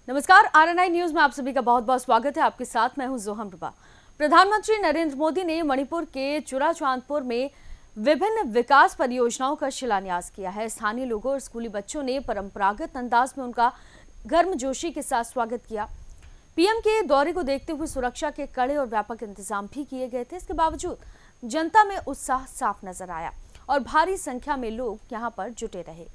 नमस्कार, RNI news में आप सभी का बहुत बहुत स्वागत है। आपके साथ मैं हूं जोहम रुबा। प्रधानमंत्री नरेंद्र मोदी ने मणिपुर के चुराचांदपुर में विभिन्न विकास परियोजनाओं का शिलान्यास किया है। स्थानीय लोगों और स्कूली बच्चों ने परंपरागत अंदाज में उनका गर्मजोशी के साथ स्वागत किया। पीएम के दौरे को देखते हुए सुरक्षा के कड़े और व्यापक इंतजाम भी किए गए थे। इसके बावजूद जनता में उत्साह साफ नजर आया और भारी संख्या में लोग यहां पर जुटे रहे।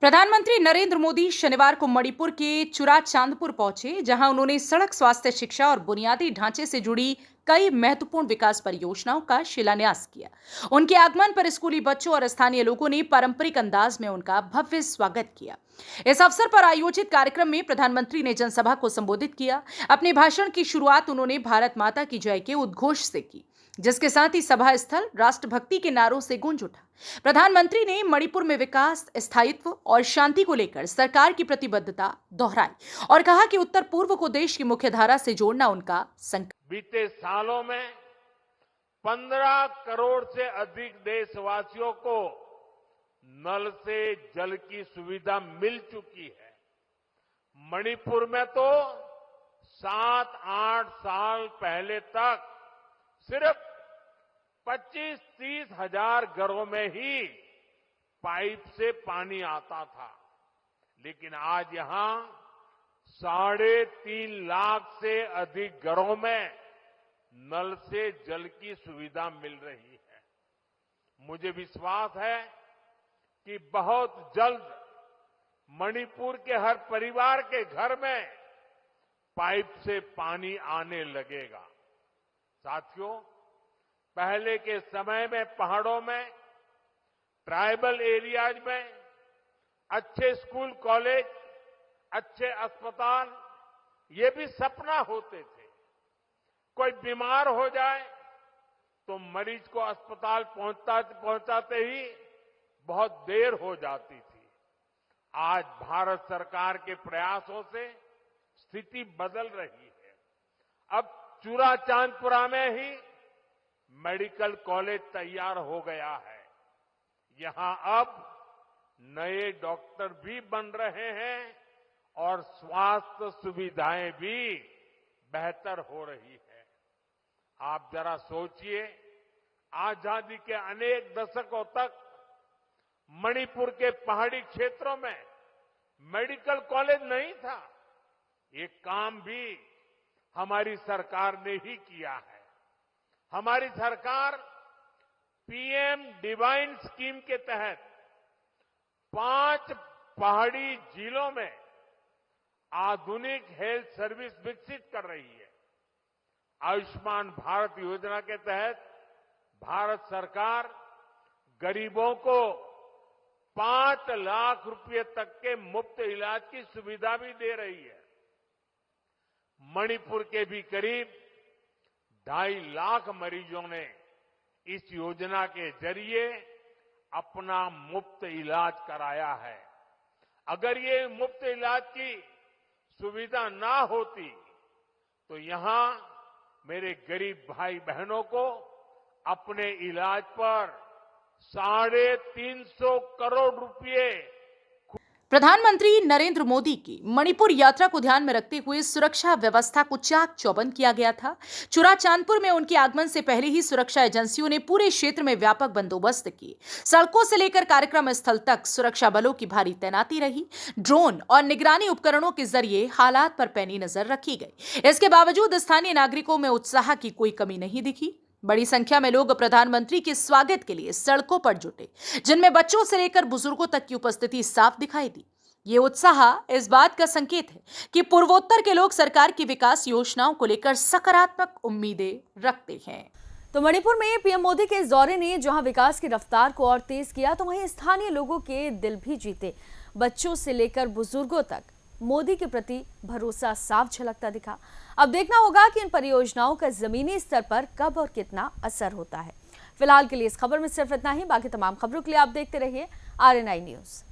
प्रधानमंत्री नरेंद्र मोदी शनिवार को मणिपुर के चुराचांदपुर पहुंचे, जहां उन्होंने सड़क, स्वास्थ्य, शिक्षा और बुनियादी ढांचे से जुड़ी कई महत्वपूर्ण विकास परियोजनाओं का शिलान्यास किया। उनके आगमन पर स्कूली बच्चों और स्थानीय लोगों ने पारंपरिक अंदाज में उनका भव्य स्वागत किया। इस अवसर पर आयोजित कार्यक्रम में प्रधानमंत्री ने जनसभा को संबोधित किया। अपने भाषण की शुरुआत उन्होंने भारत माता की जय के उद्घोष से की, जिसके साथ ही सभा स्थल राष्ट्रभक्ति के नारों से गूंज उठा। प्रधानमंत्री ने मणिपुर में विकास, स्थायित्व और शांति को लेकर सरकार की प्रतिबद्धता दोहराई और कहा कि उत्तर पूर्व को देश की मुख्यधारा से जोड़ना उनका संकल्प। बीते सालों में 15 करोड़ से अधिक देशवासियों को नल से जल की सुविधा मिल चुकी है। मणिपुर में तो 7-8 साल पहले तक सिर्फ 25-30 हजार घरों में ही पाइप से पानी आता था, लेकिन आज यहां 3.5 लाख से अधिक घरों में नल से जल की सुविधा मिल रही है। मुझे विश्वास है कि बहुत जल्द मणिपुर के हर परिवार के घर में पाइप से पानी आने लगेगा। साथियों, पहले के समय में पहाड़ों में, ट्राइबल एरियाज में अच्छे स्कूल, कॉलेज, अच्छे अस्पताल ये भी सपना होते थे। कोई बीमार हो जाए तो मरीज को अस्पताल पहुंचाते ही बहुत देर हो जाती थी। आज भारत सरकार के प्रयासों से स्थिति बदल रही है। अब चुराचांदपुरा में ही मेडिकल कॉलेज तैयार हो गया है। यहां अब नए डॉक्टर भी बन रहे हैं और स्वास्थ्य सुविधाएं भी बेहतर हो रही है। आप जरा सोचिए, आजादी के अनेक दशकों तक मणिपुर के पहाड़ी क्षेत्रों में मेडिकल कॉलेज नहीं था। ये काम भी हमारी सरकार ने ही किया है। हमारी सरकार पीएम डिवाइन स्कीम के तहत 5 पहाड़ी जिलों में आधुनिक हेल्थ सर्विस विकसित कर रही है। आयुष्मान भारत योजना के तहत भारत सरकार गरीबों को 5 लाख रुपए तक के मुफ्त इलाज की सुविधा भी दे रही है। मणिपुर के भी करीब 2.5 लाख मरीजों ने इस योजना के जरिए अपना मुफ्त इलाज कराया है। अगर ये मुफ्त इलाज की सुविधा ना होती तो यहां मेरे गरीब भाई बहनों को अपने इलाज पर 350 करोड़ रुपए। प्रधानमंत्री नरेंद्र मोदी की मणिपुर यात्रा को ध्यान में रखते हुए सुरक्षा व्यवस्था को चाक चौबंद किया गया था। चुराचांदपुर में उनके आगमन से पहले ही सुरक्षा एजेंसियों ने पूरे क्षेत्र में व्यापक बंदोबस्त किए। सड़कों से लेकर कार्यक्रम स्थल तक सुरक्षा बलों की भारी तैनाती रही। ड्रोन और निगरानी उपकरणों के जरिए हालात पर पैनी नजर रखी गई। इसके बावजूद स्थानीय नागरिकों में उत्साह की कोई कमी नहीं दिखी। बड़ी संख्या में लोग प्रधानमंत्री के स्वागत के लिए सड़कों पर जुटे, जिनमें बच्चों से लेकर बुजुर्गों तक की उपस्थिति साफ दिखाई दी। ये उत्साह इस बात का संकेत है कि पूर्वोत्तर के लोग सरकार की विकास योजनाओं को लेकर सकारात्मक उम्मीदें रखते हैं। तो मणिपुर में पीएम मोदी के इस दौरे ने जहां विकास की रफ्तार को और तेज किया, तो वहीं स्थानीय लोगों के दिल भी जीते। बच्चों से लेकर बुजुर्गों तक मोदी के प्रति भरोसा साफ झलकता दिखा। अब देखना होगा कि इन परियोजनाओं का जमीनी स्तर पर कब और कितना असर होता है। फिलहाल के लिए इस खबर में सिर्फ इतना ही। बाकी तमाम खबरों के लिए आप देखते रहिए आरएनआई न्यूज।